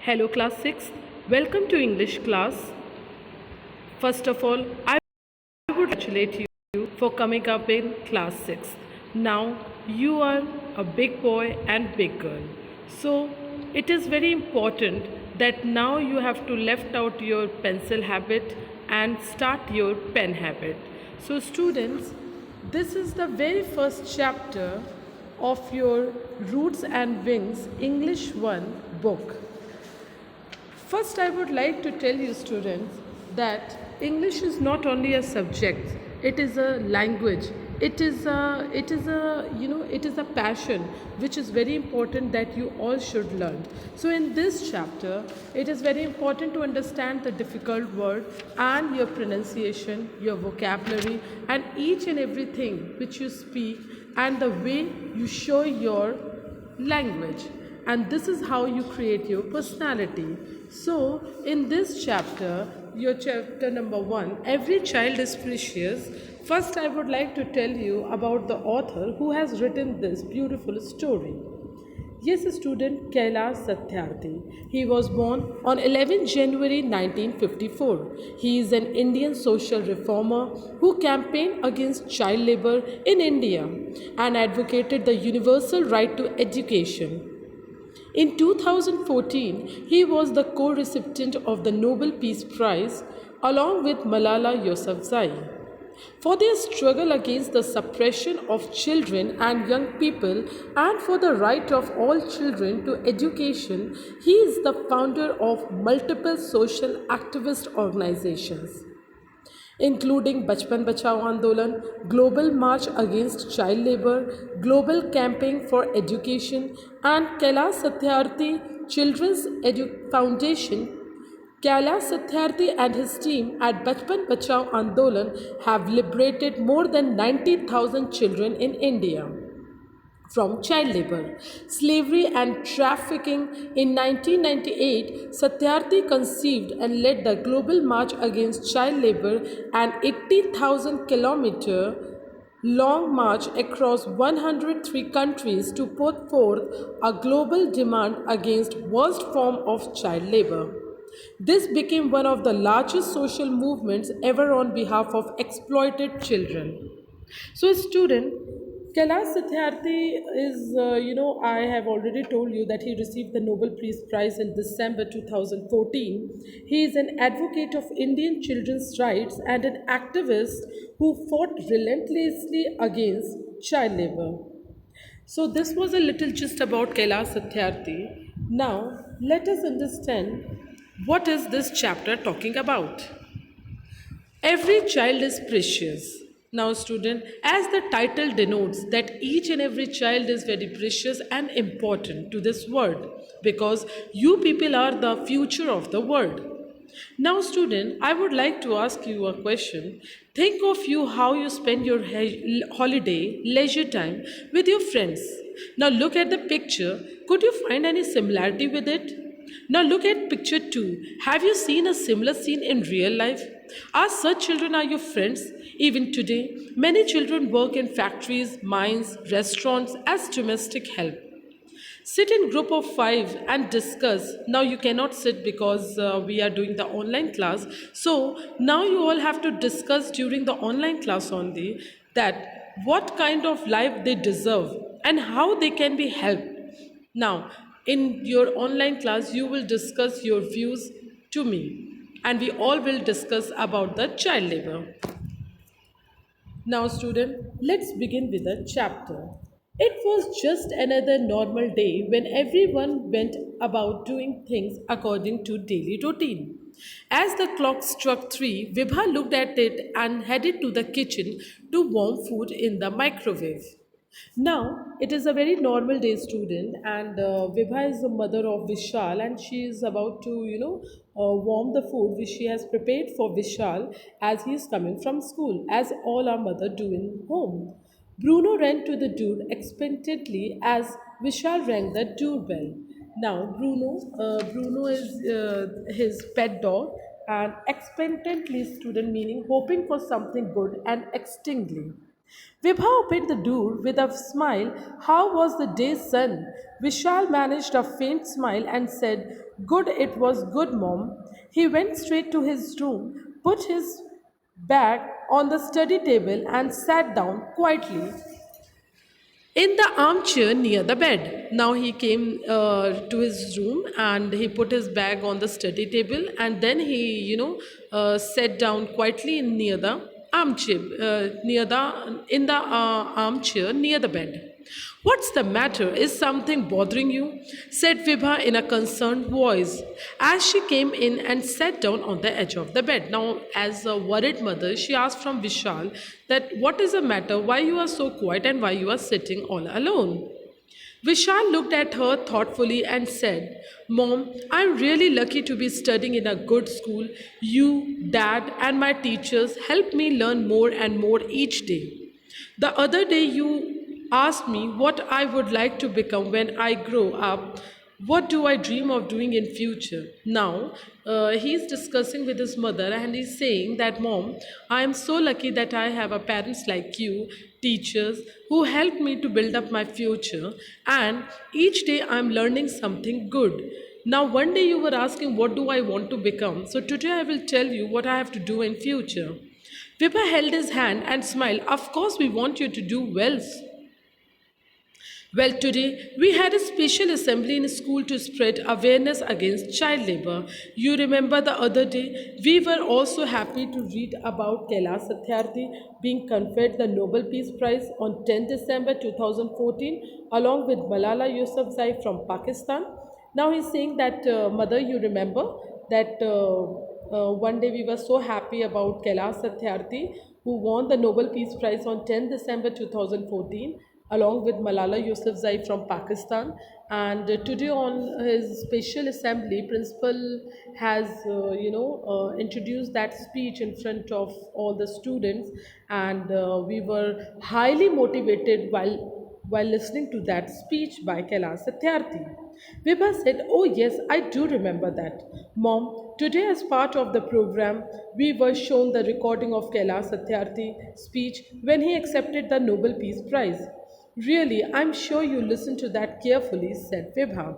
Hello class 6, welcome to English class. First of all, I would congratulate you for coming up in class 6. Now you are a big boy and big girl. So it is very important that now you have to left out your pencil habit and start your pen habit. So students, this is the very first chapter of your Roots and Wings English 1 book. First, I would like to tell you, students, that English is not only a subject; it is a language. It is a passion which is very important that you all should learn. So, in this chapter, it is very important to understand the difficult word and your pronunciation, your vocabulary, and each and everything which you speak, and the way you show your language, and this is how you create your personality. So in this chapter, your chapter number 1, every child is precious, first I would like to tell you about the author who has written this beautiful story. Yes, student, Kailash Satyarthi. He was born on 11 January 1954. He is an Indian social reformer who campaigned against child labor in India and advocated the universal right to education. In 2014, he was the co-recipient of the Nobel Peace Prize along with Malala Yousafzai for their struggle against the suppression of children and young people and for the right of all children to education. He is the founder of multiple social activist organizations including Bachpan Bachao Andolan, Global March Against Child Labour, Global Campaign for Education, and Kailash Satyarthi Children's Foundation. Kailash Satyarthi and his team at Bachpan Bachao Andolan have liberated more than 90,000 children in India from child labor, slavery, and trafficking. In 1998, Satyarthi conceived and led the Global March Against Child Labor, an 80,000 kilometer long march across 103 countries to put forth a global demand against worst form of child labor. This became one of the largest social movements ever on behalf of exploited children. So, a student, Kailash Satyarthi is, I have already told you that he received the Nobel Peace Prize in December 2014. He is an advocate of Indian children's rights and an activist who fought relentlessly against child labor. So, this was a little just about Kailash Satyarthi. Now, let us understand what is this chapter talking about. Every child is precious. Now, student, as the title denotes that each and every child is very precious and important to this world because you people are the future of the world. Now, student, I would like to ask you a question. Think of you how you spend your holiday, leisure time with your friends. Now, look at the picture. Could you find any similarity with it? Now look at picture 2. Have you seen a similar scene in real life? Are such children are your friends? Even today, many children work in factories, mines, restaurants as domestic help. Sit in group of 5 and discuss. Now you cannot sit because we are doing the online class. So now you all have to discuss during the online class only that what kind of life they deserve and how they can be helped. Now, in your online class, you will discuss your views to me, and we all will discuss about the child labor. Now, student, let's begin with the chapter. It was just another normal day when everyone went about doing things according to daily routine. As the clock struck 3, Vibha looked at it and headed to the kitchen to warm food in the microwave. Now, it is a very normal day, student, and Vibha is the mother of Vishal, and she is about to, warm the food which she has prepared for Vishal as he is coming from school, as all our mother do in home. Bruno ran to the door expectantly as Vishal rang the doorbell. Now, Bruno is his pet dog, and expectantly, student meaning hoping for something good and extinctly. Vibha opened the door with a smile. How was the day, son? Vishal managed a faint smile and said, Good, it was good, mom. He went straight to his room, put his bag on the study table, and sat down quietly in the armchair near the bed. Now he came to his room and he put his bag on the study table, and then he, sat down quietly near the armchair, near the in the armchair near the bed. What's the matter? Is something bothering you? Said Vibha in a concerned voice as she came in and sat down on the edge of the bed. Now, as a worried mother, she asked from Vishal that what is the matter, why you are so quiet and why you are sitting all alone. Vishal looked at her thoughtfully and said, Mom, I'm really lucky to be studying in a good school. You, Dad, and my teachers help me learn more and more each day. The other day, you asked me what I would like to become when I grow up. What do I dream of doing in future? Now, he's discussing with his mother and he's saying that, Mom, I am so lucky that I have a parents like you, teachers, who help me to build up my future. And each day I'm learning something good. Now, one day you were asking, what do I want to become? So today I will tell you what I have to do in future. Vibha held his hand and smiled. Of course, we want you to do well. Well, today we had a special assembly in school to spread awareness against child labor. You remember the other day, we were also happy to read about Kailash Satyarthi being conferred the Nobel Peace Prize on 10 December 2014 along with Malala Yousafzai from Pakistan. Now he's saying that, mother, you remember that one day we were so happy about Kailash Satyarthi, who won the Nobel Peace Prize on 10 December 2014, along with Malala Yousafzai from Pakistan. And today, on his special assembly, principal has, introduced that speech in front of all the students, and we were highly motivated while listening to that speech by Kailash Satyarthi. Vibha said, Oh, yes, I do remember that. Mom, today, as part of the program, we were shown the recording of Kailash Satyarthi's speech when he accepted the Nobel Peace Prize. Really, I'm sure you listened to that carefully, said Vibha.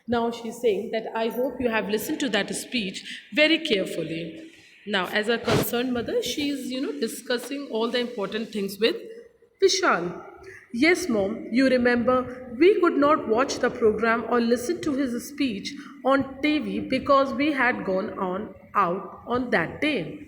Now she's saying that I hope you have listened to that speech very carefully. Now, as a concerned mother, she's, discussing all the important things with Vishal. Yes, mom, you remember we could not watch the program or listen to his speech on TV because we had gone on out on that day.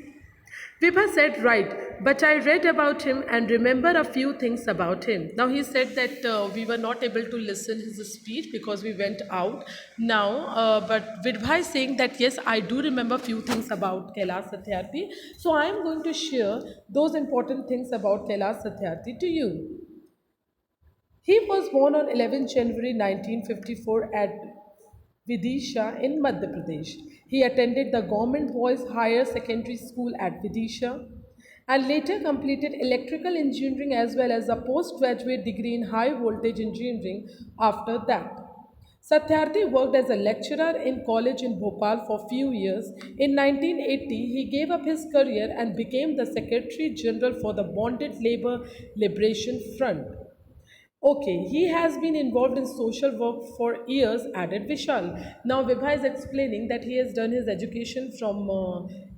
Vibha said, Right, but I read about him and remember a few things about him. Now, he said that we were not able to listen his speech because we went out. Now, but Vibha is saying that, yes, I do remember few things about Kailash Satyarthi. So, I am going to share those important things about Kailash Satyarthi to you. He was born on 11 January 1954 at Vidisha in Madhya Pradesh. He attended the Government Boys Higher Secondary School at Vidisha and later completed electrical engineering as well as a postgraduate degree in high voltage engineering after that. Satyarthi worked as a lecturer in college in Bhopal for few years. In 1980, he gave up his career and became the Secretary General for the Bonded Labor Liberation Front. Okay, he has been involved in social work for years, added Vishal. Now, Vibha is explaining that he has done his education from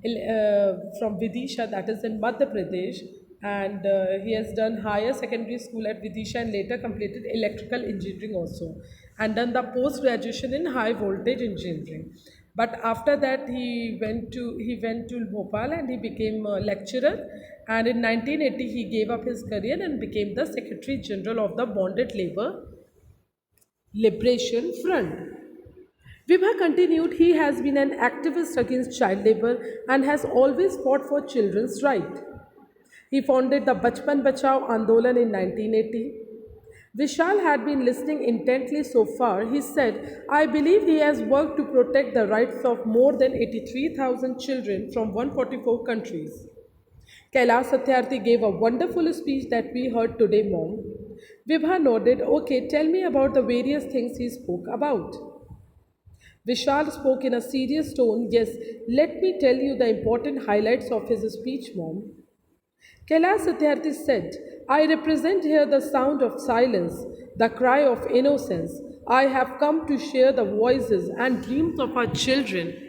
Vidisha, that is in Madhya Pradesh, and he has done higher secondary school at Vidisha and later completed electrical engineering also, and done the post graduation in high voltage engineering. But after that, he went to Bhopal and he became a lecturer. And in 1980, he gave up his career and became the Secretary General of the Bonded Labor Liberation Front. Vibha continued, he has been an activist against child labor and has always fought for children's rights. He founded the Bachpan Bachao Andolan in 1980. Vishal had been listening intently so far. He said, I believe he has worked to protect the rights of more than 83,000 children from 144 countries. Kailash Satyarthi gave a wonderful speech that we heard today, Mom. Vibha nodded, Okay, tell me about the various things he spoke about. Vishal spoke in a serious tone, Yes, let me tell you the important highlights of his speech, Mom. Kailash Satyarthi said, I represent here the sound of silence, the cry of innocence. I have come to share the voices and dreams of our children,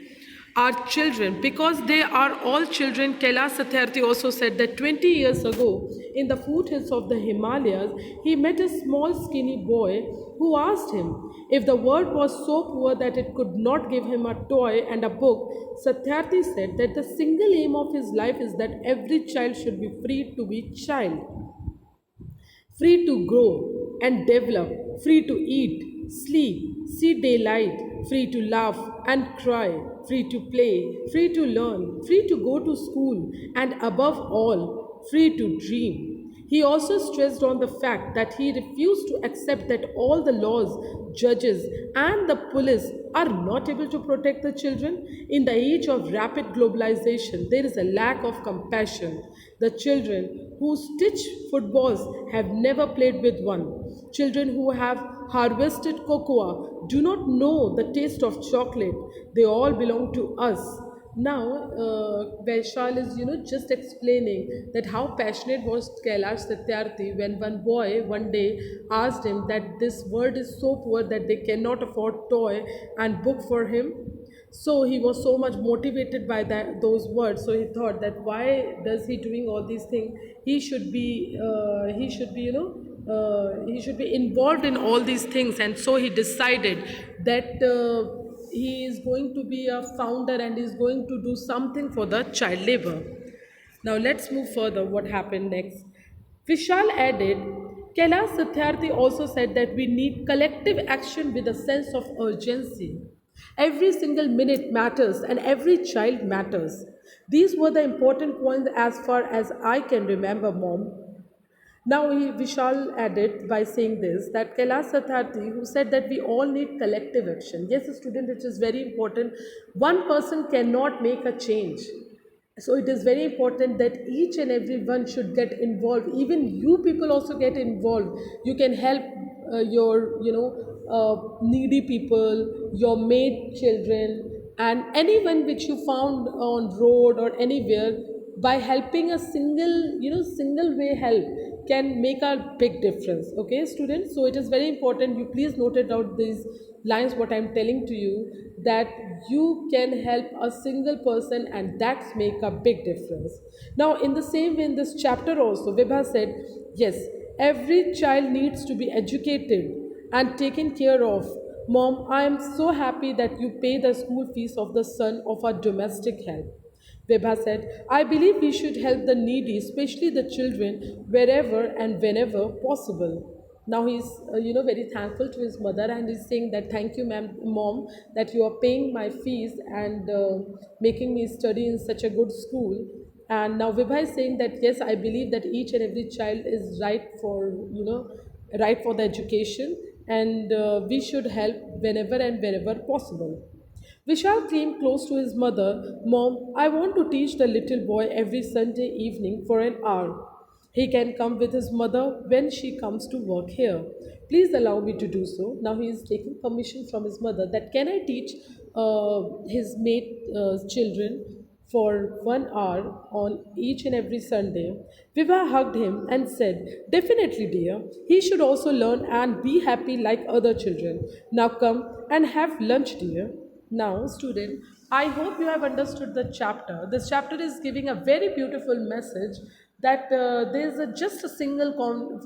because they are all children. Kailash Satyarthi also said that 20 years ago, in the foothills of the Himalayas, he met a small skinny boy who asked him if the world was so poor that it could not give him a toy and a book. Satyarthi said that the single aim of his life is that every child should be free to be child, free to grow and develop, free to eat, sleep, see daylight, free to laugh and cry, free to play, free to learn, free to go to school, and above all, free to dream. He also stressed on the fact that he refused to accept that all the laws, judges, and the police are not able to protect the children. In the age of rapid globalization, there is a lack of compassion. The children who stitch footballs have never played with one. Children who have harvested cocoa do not know the taste of chocolate. They all belong to us. Now, Vaishal is, just explaining that how passionate was Kailash Satyarthi when one boy one day asked him that this world is so poor that they cannot afford toy and book for him. So he was so much motivated by those words. So he thought that why does he doing all these things? He should be involved in all these things. And so he decided that he is going to be a founder and is going to do something for the child labor. Now let's move further. What happened next? Vishal added, Kailash Satyarthi also said that we need collective action with a sense of urgency. Every single minute matters and every child matters. These were the important points as far as I can remember, Mom. Now, Vishal added by saying this that Kailash Satyarthi, who said that we all need collective action. Yes, student, it is very important. One person cannot make a change. So it is very important that each and every one should get involved. Even you people also get involved. You can help your needy people, your maid children, and anyone which you found on road or anywhere. By helping a single way help can make a big difference. Okay, students. So it is very important. You please note it out these lines. What I'm telling to you, that you can help a single person and that's make a big difference. Now in the same way, in this chapter also Vibha said, yes, every child needs to be educated and taken care of. Mom, I am so happy that you pay the school fees of the son of our domestic help. Vibha said, I believe we should help the needy, especially the children, wherever and whenever possible. Now he's, very thankful to his mother and he's saying that thank you, mom, that you are paying my fees and making me study in such a good school. And now Vibha is saying that yes, I believe that each and every child is right for the education, and we should help whenever and wherever possible. Vishal came close to his mother. Mom, I want to teach the little boy every Sunday evening for an hour. He can come with his mother when she comes to work here. Please allow me to do so. Now he is taking permission from his mother that can I teach his mate children for 1 hour on each and every Sunday. Viva hugged him and said, definitely, dear. He should also learn and be happy like other children. Now come and have lunch, dear. Now, student, I hope you have understood the chapter. This chapter is giving a very beautiful message that there is just a single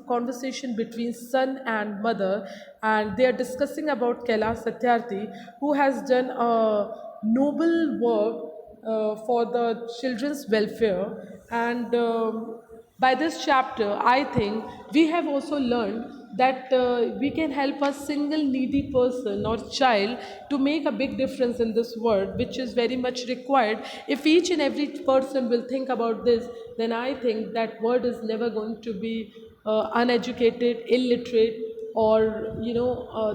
conversation between son and mother, and they are discussing about Kailash Satyarthi, who has done a noble work for the children's welfare. And by this chapter, I think we have also learned that we can help a single needy person or child to make a big difference in this world, which is very much required. If each and every person will think about this, then I think that world is never going to be uneducated, illiterate, or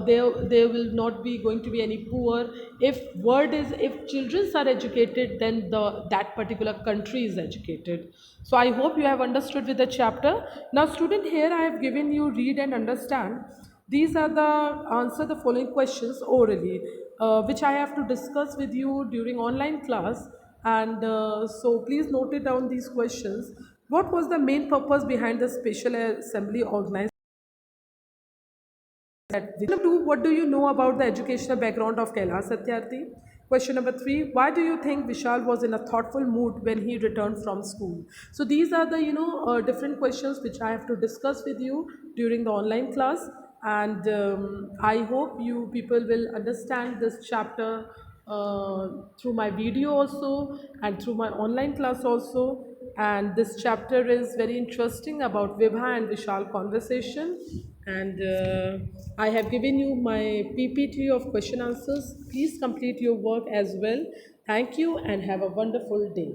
there will not be going to be any poor. If children are educated, then that particular country is educated. So I hope you have understood with the chapter. Now student, here I have given you read and understand. These are the answer the following questions orally, which I have to discuss with you during online class. And so please note it down these questions. What was the main purpose behind the special assembly organized? Number two, what do you know about the educational background of Kailash Satyarthi? Question number three, why do you think Vishal was in a thoughtful mood when he returned from school? So these are the different questions which I have to discuss with you during the online class, and I hope you people will understand this chapter through my video also and through my online class also. And this chapter is very interesting about Vibha and Vishal conversation. And I have given you my PPT of question answers. Please complete your work as well. Thank you and have a wonderful day.